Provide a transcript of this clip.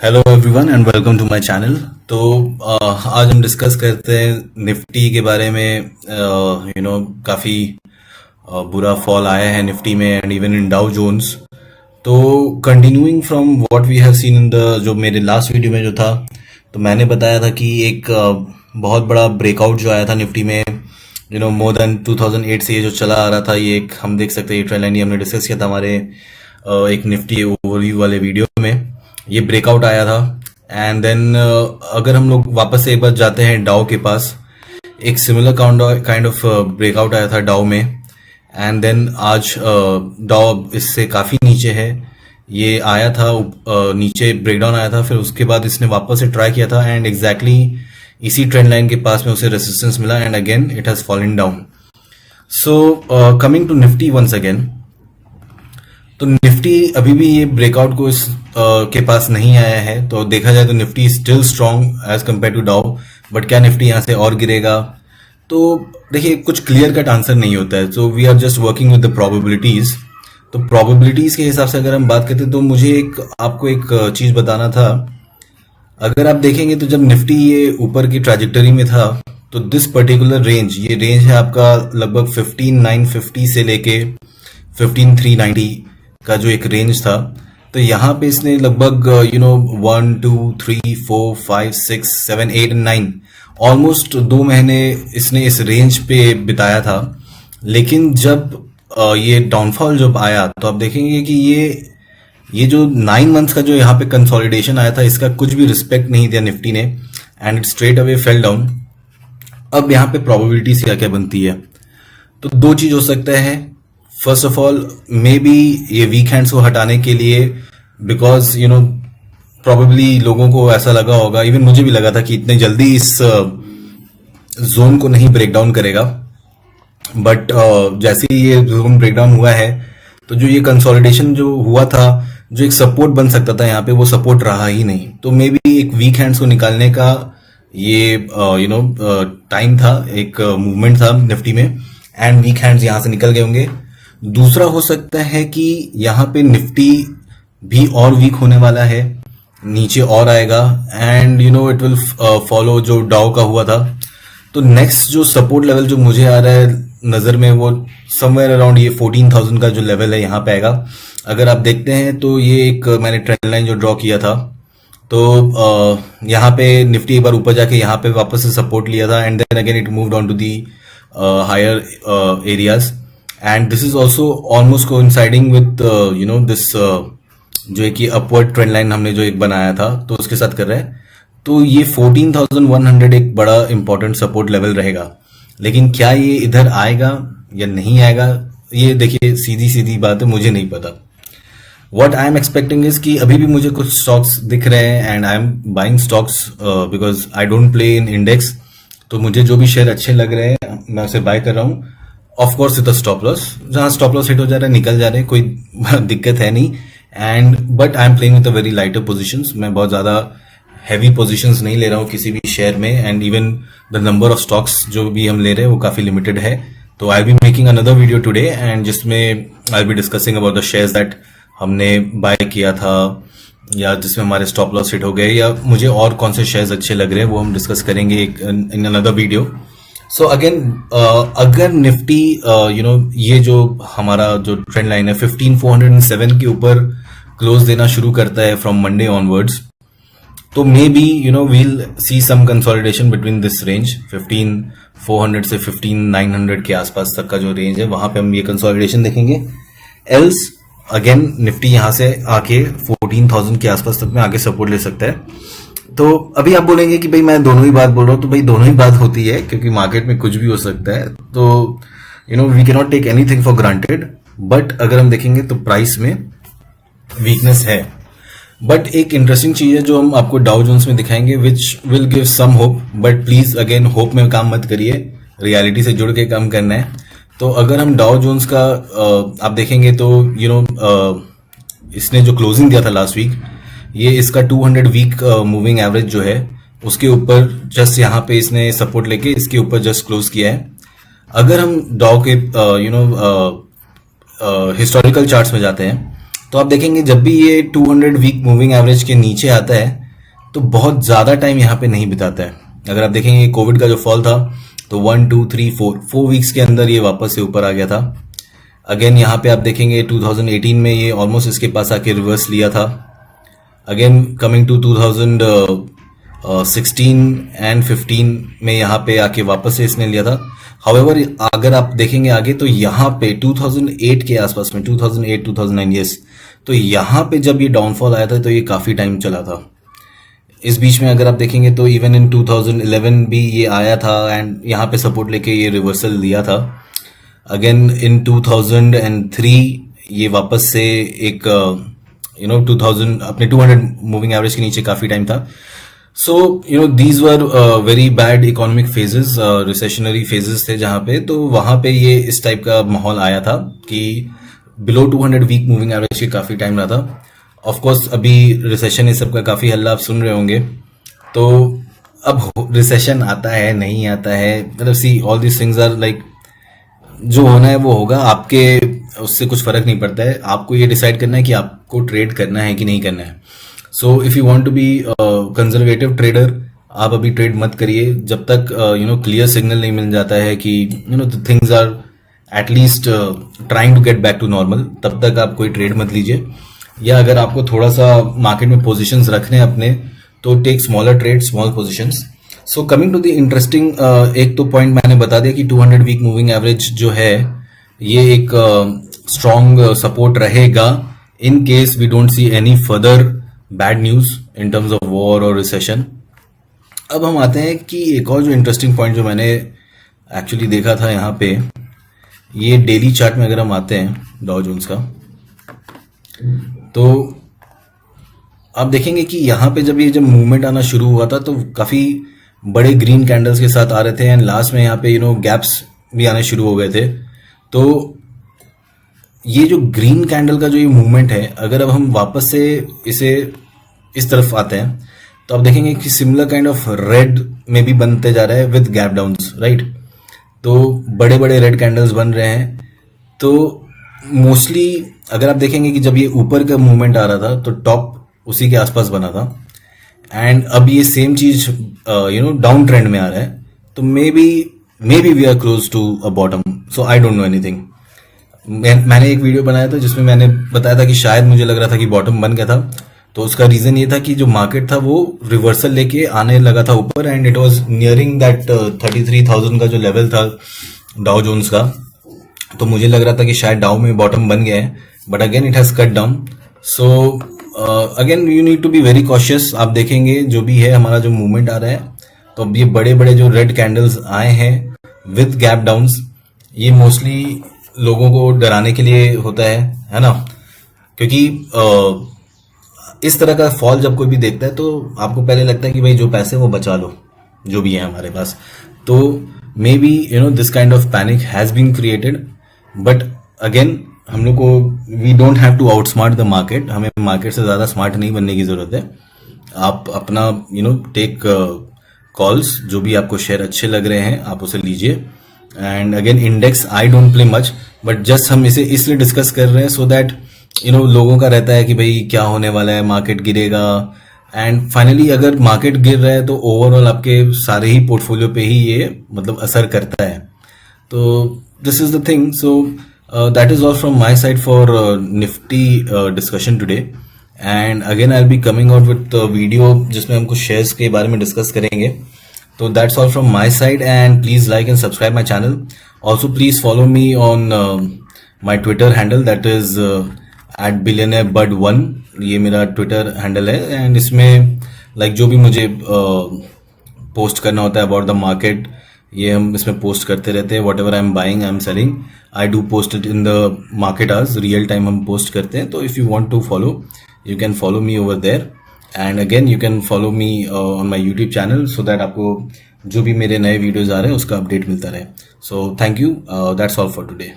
Hello everyone and welcome to my channel. तो आज हम डिस्कस करते हैं निफ्टी के बारे में। काफ़ी बुरा फॉल आया है निफ्टी में and even in Dow Jones. तो continuing from what we have seen in the जो मेरे लास्ट वीडियो में जो था, तो मैंने बताया था कि एक बहुत बड़ा ब्रेकआउट जो आया था निफ्टी में, मोर देन 2008 से ये जो चला आ रहा था, ये एक हम देख सकते हैं, ये ट्रेंड लाइन हमने डिस्कस किया था हमारे एक निफ्टी ओवरव्यू वाले वीडियो में। ये ब्रेकआउट आया था एंड देन अगर हम लोग वापस से एक बार जाते हैं डाउ के पास, एक सिमिलर काइंड ऑफ ब्रेकआउट आया था डाउ में एंड देन आज डाउ इससे काफ़ी नीचे है। ये आया था नीचे ब्रेकडाउन आया था, फिर उसके बाद इसने वापस से ट्राई किया था एंड एग्जैक्टली इसी ट्रेंड लाइन के पास में उसे रेजिस्टेंस मिला and again it has fallen down. So coming to Nifty once again, तो निफ्टी अभी भी ये ब्रेकआउट को इस के पास नहीं आया है। तो देखा जाए तो Nifty still strong as compare to Dow, but क्या निफ्टी यहाँ से और गिरेगा? तो देखिए, कुछ क्लियर कट आंसर नहीं होता है। So we are just working with the probabilities. तो प्रोबेबिलिटीज के हिसाब से अगर हम बात करते हैं, तो मुझे आपको एक चीज बताना था। अगर आप देखेंगे तो जब निफ्टी ये ऊपर की ट्रैजेक्टरी में था, तो दिस पर्टिकुलर रेंज, ये रेंज है आपका लगभग 15,950 से लेके 15,390 का जो एक रेंज था। तो यहाँ पे इसने लगभग 1 2 3 4 5 6 7 8 9 ऑलमोस्ट 2 महीने इसने इस रेंज पे बिताया था। लेकिन जब ये डाउनफॉल जब आया, तो आप देखेंगे कि ये जो 9 मंथ्स का जो यहाँ पे कंसोलिडेशन आया था, इसका कुछ भी रिस्पेक्ट नहीं दिया निफ्टी ने and it straight away fell down. अब यहाँ पे प्रोबेबिलिटी क्या क्या बनती है? तो दो चीज हो सकता है। First of all, may be ये वीक हैंड्स को हटाने के लिए, बिकॉज प्रोबेबली लोगों को ऐसा लगा होगा, इवन मुझे भी लगा था कि इतने जल्दी इस जोन को नहीं ब्रेक डाउन करेगा। बट जैसे ही ये जोन ब्रेक डाउन हुआ है, तो जो ये कंसोलिडेशन जो हुआ था, जो एक सपोर्ट बन सकता था यहाँ पे, वो सपोर्ट रहा ही नहीं। तो मे बी एक वीक हैंड्स को निकालने का ये टाइम था, एक मूवमेंट था निफ्टी में एंड वीक हैंड्स यहाँ से निकल गए होंगे। दूसरा हो सकता है कि यहाँ पे निफ्टी भी और वीक होने वाला है, नीचे और आएगा एंड इट विल फॉलो जो डाउ का हुआ था। तो नेक्स्ट जो सपोर्ट लेवल जो मुझे आ रहा है नजर में, वो समवेयर अराउंड ये 14,000 का जो लेवल है यहाँ पे आएगा। अगर आप देखते हैं तो ये एक मैंने ट्रेंड लाइन जो ड्रॉ किया था, तो यहाँ पे निफ्टी एक बार ऊपर जाके यहाँ पे वापस से सपोर्ट लिया था and then again it moved on to the higher areas and this is also almost coinciding with this जो एक अपवर्ड ट्रेंड लाइन हमने जो एक बनाया था, तो उसके साथ कर रहे हैं। तो ये 14,100 एक बड़ा इंपॉर्टेंट सपोर्ट लेवल रहेगा। लेकिन क्या ये इधर आएगा या नहीं आएगा, ये देखिए सीधी सीधी बात है, मुझे नहीं पता। What I am expecting is कि अभी भी मुझे कुछ स्टॉक्स दिख रहे हैं and I am buying stocks because I don't play in index. तो मुझे जो भी शेयर अच्छे लग रहे हैं मैं उसे बाय कर रहा हूँ। Of course with stop loss, जहां स्टॉप लॉस हिट हो जा रहा है निकल जा रहे हैं, कोई दिक्कत है नहीं। And but I am playing with very lighter positions. मैं बहुत ज्यादा हैवी पोजीशंस नहीं ले रहा हूँ किसी भी शेयर में and even the number of stocks जो भी हम ले रहे हैं वो काफी लिमिटेड है। तो I be making another video today and जिसमें I be discussing about the shares that हमने बाय किया था या जिसमें हमारे स्टॉप लॉस हिट हो गए, या मुझे और कौन से शेयर्स अच्छे लग रहे हैं वो हम डिस्कस करेंगे in another video. So again, अगर निफ्टी ये जो हमारा जो ट्रेंड लाइन है 15,407 के ऊपर क्लोज देना शुरू करता है फ्रॉम मंडे ऑनवर्ड्स, तो मे be we'll see some consolidation between this range 15,400 से 15,900 के आसपास तक का जो रेंज है, वहां पे हम ये कंसोलिडेशन देखेंगे। एल्स अगेन निफ्टी यहां से आके 14,000 के आसपास तक में आगे सपोर्ट ले सकता है। तो अभी आप बोलेंगे कि भाई मैं दोनों ही बात बोल रहा हूं, तो भाई दोनों ही बात होती है क्योंकि मार्केट में कुछ भी हो सकता है। तो we can not take anything for granted. But अगर हम देखेंगे तो प्राइस में वीकनेस है। बट एक इंटरेस्टिंग चीज है जो हम आपको डाउ जोन्स में दिखाएंगे, which will give some hope. But please again hope में काम मत करिए, रियलिटी से जुड़ के काम करना है। तो अगर हम डाउ जोन्स का आप देखेंगे तो इसने जो क्लोजिंग दिया था लास्ट वीक, ये इसका 200 वीक मूविंग एवरेज जो है उसके ऊपर जस्ट यहाँ पे इसने सपोर्ट लेके इसके ऊपर जस्ट क्लोज किया है। अगर हम डाउ के हिस्टोरिकल चार्ट्स में जाते हैं, तो आप देखेंगे जब भी ये 200 वीक मूविंग एवरेज के नीचे आता है तो बहुत ज़्यादा टाइम यहाँ पे नहीं बिताता है। अगर आप देखेंगे कोविड का जो फॉल था तो 1 2 3 4 वीक्स के अंदर ये वापस से ऊपर आ गया था। अगेन यहाँ पे आप देखेंगे 2018 में ये ऑलमोस्ट इसके पास आके रिवर्स लिया था। अगेन कमिंग टू 2016 एंड 15 में यहाँ पे आके वापस से इसने लिया था। हाउएवर अगर आप देखेंगे आगे तो यहाँ पे 2008 के आसपास में 2008 2009 यस, तो यहाँ पे जब ये डाउनफॉल आया था तो ये काफ़ी टाइम चला था। इस बीच में अगर आप देखेंगे तो इवन इन 2011 भी ये आया था एंड यहाँ पे सपोर्ट लेके ये रिवर्सल लिया था। अगेन इन 2003 ये वापस से एक 2000 अपने 200 मूविंग एवरेज के नीचे काफ़ी टाइम था। So these were very bad economic phases, recessionary phases थे जहाँ पे, तो वहाँ पे ये इस टाइप का माहौल आया था कि बिलो 200 वीक मूविंग एवरेज के काफ़ी टाइम रहा था। ऑफ कोर्स अभी रिसेशन इस सब का काफ़ी हल्ला आप सुन रहे होंगे। तो अब रिसेशन आता है नहीं आता है, मतलब see all this things are like जो होना है वो होगा, आपके उससे कुछ फर्क नहीं पड़ता है। आपको ये डिसाइड करना है कि आपको ट्रेड करना है कि नहीं करना है। So if you want to be conservative trader, आप अभी ट्रेड मत करिए जब तक क्लियर सिग्नल नहीं मिल जाता है कि things are at least trying to get back to normal, तब तक आप कोई ट्रेड मत लीजिए। या अगर आपको थोड़ा सा मार्केट में पोजीशंस रखने अपने, तो take smaller trade, small positions. So coming to the interesting, एक तो पॉइंट मैंने बता दिया कि 200 वीक मूविंग एवरेज जो है ये एक स्ट्रॉन्ग सपोर्ट रहेगा in case we don't see any further bad news in terms of war और रिसेशन। अब हम आते हैं कि एक और जो इंटरेस्टिंग पॉइंट जो मैंने एक्चुअली देखा था यहाँ पे, ये डेली चार्ट में अगर हम आते हैं डाउ जोन्स का, तो आप देखेंगे कि यहाँ पे जब मूवमेंट आना शुरू हुआ था तो काफ़ी बड़े ग्रीन कैंडल्स के साथ आ रहे थे एंड लास्ट में यहाँ पे गैप्स भी आने शुरू हो गए थे। तो ये जो ग्रीन कैंडल का जो ये मूवमेंट है, अगर अब हम वापस से इसे इस तरफ आते हैं तो आप देखेंगे कि सिमिलर काइंड ऑफ रेड में भी बनते जा रहा है विद गैप डाउन्स, राइट। तो बड़े बड़े रेड कैंडल्स बन रहे हैं। तो मोस्टली अगर आप देखेंगे कि जब ये ऊपर का मूवमेंट आ रहा था तो टॉप उसी के आसपास बना था एंड अब ये सेम चीज डाउन ट्रेंड में आ रहा है। तो may be we are close to a bottom, so I don't know anything. मैंने एक वीडियो बनाया था जिसमें मैंने बताया था कि शायद मुझे लग रहा था कि बॉटम बन गया था। तो उसका रीजन ये था कि जो मार्केट था वो रिवर्सल लेके आने लगा था ऊपर and it was nearing that 33,000 का जो लेवल था डाउ जोन्स का। तो मुझे लग रहा था कि शायद डाउ में बॉटम बन गया है, but again it has cut down. So again you need to be very cautious. आप देखेंगे जो भी है हमारा जो मूवमेंट आ रहा है, तो अब ये बड़े बड़े जो रेड कैंडल्स आए हैं विद गैप डाउन्स, ये मोस्टली लोगों को डराने के लिए होता है ना। क्योंकि इस तरह का फॉल जब कोई भी देखता है तो आपको पहले लगता है कि भाई जो पैसे वो बचा लो, जो भी है हमारे पास। तो may be this kind of panic has been created, but again हम लोग को we don't have to outsmart the market. हमें मार्केट से ज़्यादा स्मार्ट नहीं बनने की ज़रूरत है। आप अपना टेक कॉल्स, जो भी आपको शेयर अच्छे लग रहे हैं आप उसे लीजिए। And again index I don't play much, but just हम इसे इसलिए डिस्कस कर रहे हैं सो दैट लोगों का रहता है कि भाई क्या होने वाला है, मार्केट गिरेगा। एंड फाइनली अगर मार्केट गिर रहा है तो ओवरऑल आपके सारे ही पोर्टफोलियो पे ही ये मतलब असर करता है। तो this is the thing. So that is all from my side for Nifty discussion today. And again I will be coming out with video जिसमें हम कुछ शेयर्स के बारे में डिस्कस करेंगे। तो that's all from my side, and please like and subscribe my channel. Also please follow me on my Twitter handle, that is @billionairebud1. ये मेरा Twitter handle है एंड इसमें like जो भी मुझे पोस्ट करना होता है about the market, ये हम इसमें पोस्ट करते रहते हैं। whatever I'm buying, I'm selling, I do post it in the market hours, real time हम पोस्ट करते हैं। तो if you want to follow, you can follow me over there. And again you can follow me on my YouTube channel so that आपको जो भी मेरे नए videos आ रहे हैं उसका अपडेट मिलता रहे। So thank you, that's all for today.